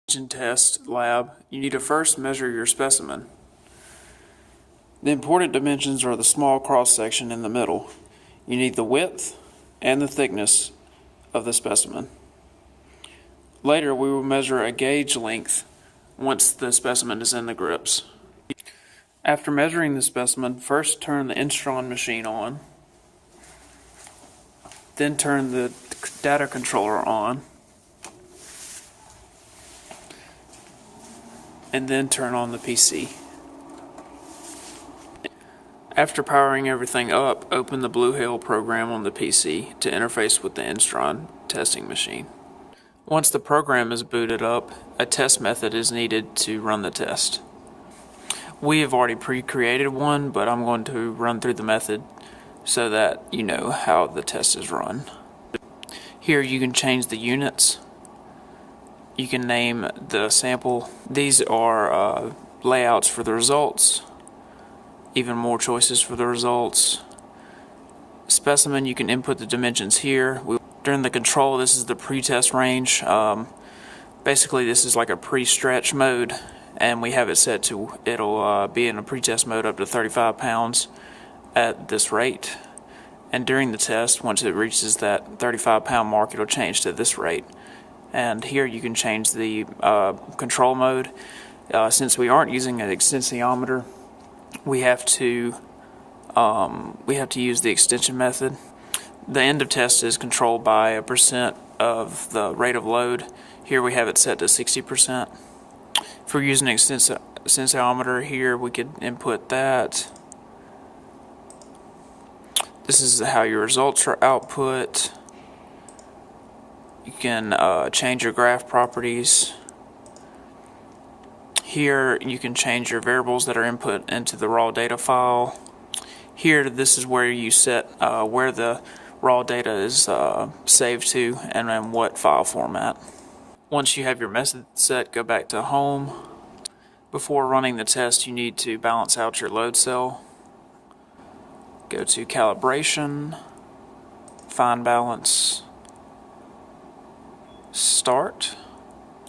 Test lab, you need to first measure your specimen. The important dimensions are the small cross section in the middle. You need the width and the thickness of the specimen. Later, we will measure a gauge length once the specimen is in the grips. After measuring the specimen, first turn the Instron machine on, then turn the data controller on, and then turn on the PC. After powering everything up, open the BlueHale program on the PC to interface with the Instron testing machine. Once the program is booted up, a test method is needed to run the test. We have already pre-created one, but I'm going to run through the method so that you know how the test is run. Here you can change the units. You can name the sample. These are layouts for the results. Even more choices for the results. Specimen, you can input the dimensions here. During the control, this is the pre-test range. Basically, this is like a pre-stretch mode, and we have it set to, it'll be in a pre-test mode up to 35 pounds at this rate. And during the test, once it reaches that 35-pound mark, it'll change to this rate. And here you can change the control mode. Since we aren't using an extensiometer, we have to use the extension method. The end of test is controlled by a percent of the rate of load. Here we have it set to 60%. If we're using an extensiometer here, we could input that. This is how your results are output. You can change your graph properties. Here you can change your variables that are input into the raw data file. Here, this is where you set where the raw data is saved to and in what file format. Once you have your method set, go back to home. Before running the test, you need to balance out your load cell. Go to calibration, find balance, start.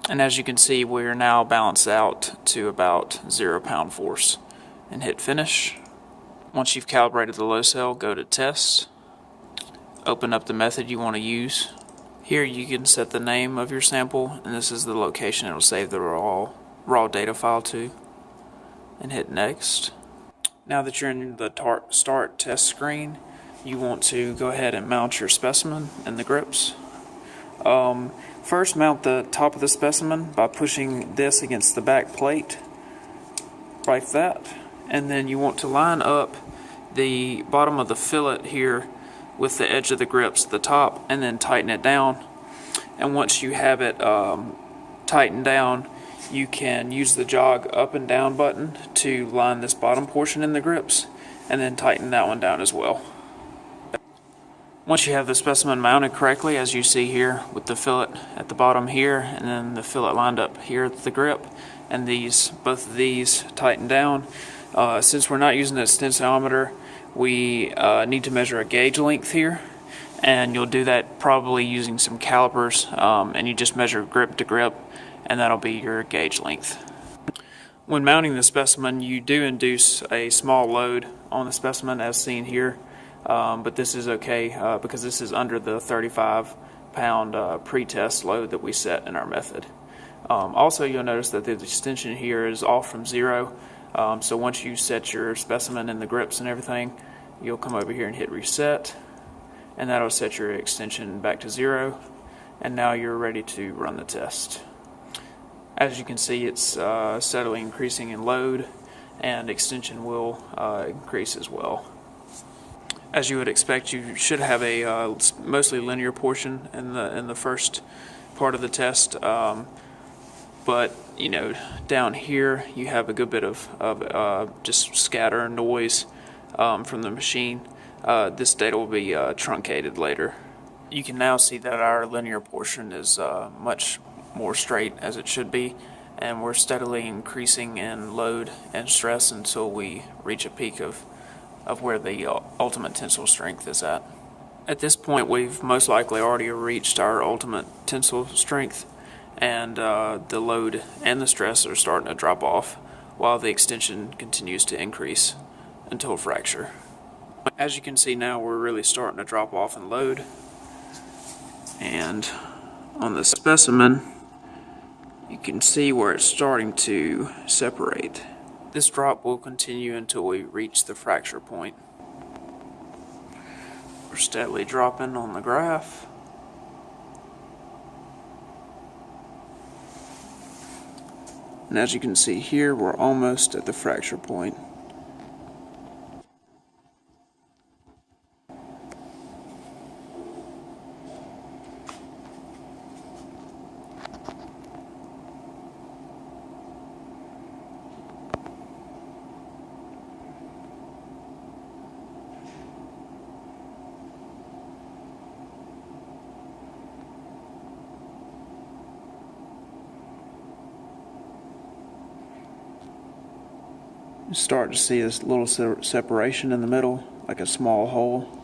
And as you can see, we are now balanced out to about 0 pound force. And hit finish. Once you've calibrated the load cell, go to test. Open up the method you want to use. Here you can set the name of your sample, and this is the location it will save the raw data file to. And hit next. Now that you're in the start test screen, you want to go ahead and mount your specimen in the grips. First, mount the top of the specimen by pushing this against the back plate, like that. And then you want to line up the bottom of the fillet here with the edge of the grips at the top, and then tighten it down. And once you have it tightened down, you can use the jog up and down button to line this bottom portion in the grips, and then tighten that one down as well. Once you have the specimen mounted correctly, as you see here with the fillet at the bottom here, and then the fillet lined up here at the grip, and both of these tightened down, since we're not using an extensiometer, we need to measure a gauge length here, and you'll do that probably using some calipers, and you just measure grip to grip, and that'll be your gauge length. When mounting the specimen, you do induce a small load on the specimen as seen here. But this is okay because this is under the 35-pound pre-test load that we set in our method. Also, you'll notice that the extension here is off from 0. So once you set your specimen in the grips and everything, you'll come over here and hit reset, and that'll set your extension back to 0. And now you're ready to run the test. As you can see, it's steadily increasing in load, and extension will increase as well. As you would expect, you should have a mostly linear portion in the first part of the test, but you know, down here you have a good bit of just scatter noise from the machine. This data will be truncated later. You can now see that our linear portion is much more straight as it should be, and we're steadily increasing in load and stress until we reach a peak of where the ultimate tensile strength is at. At this point, we've most likely already reached our ultimate tensile strength, and the load and the stress are starting to drop off while the extension continues to increase until fracture. As you can see now, we're really starting to drop off in load, and on the specimen you can see where it's starting to separate. This drop will continue until we reach the fracture point. We're steadily dropping on the graph. And as you can see here, we're almost at the fracture point. You start to see this little separation in the middle, like a small hole.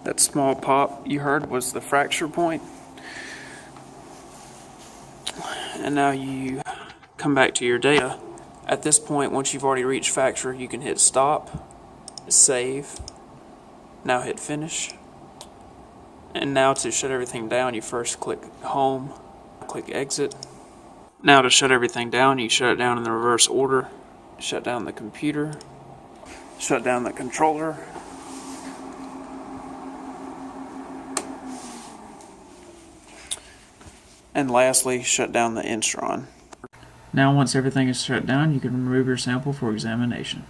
That small pop you heard was the fracture point. And now you come back to your data. At this point, once you've already reached fracture, you can hit stop, save, now hit finish. And now to shut everything down, you first click home, click exit. Now to shut everything down, you shut it down in the reverse order. Shut down the computer, shut down the controller, and lastly, shut down the Instron. Now once everything is shut down, you can remove your sample for examination.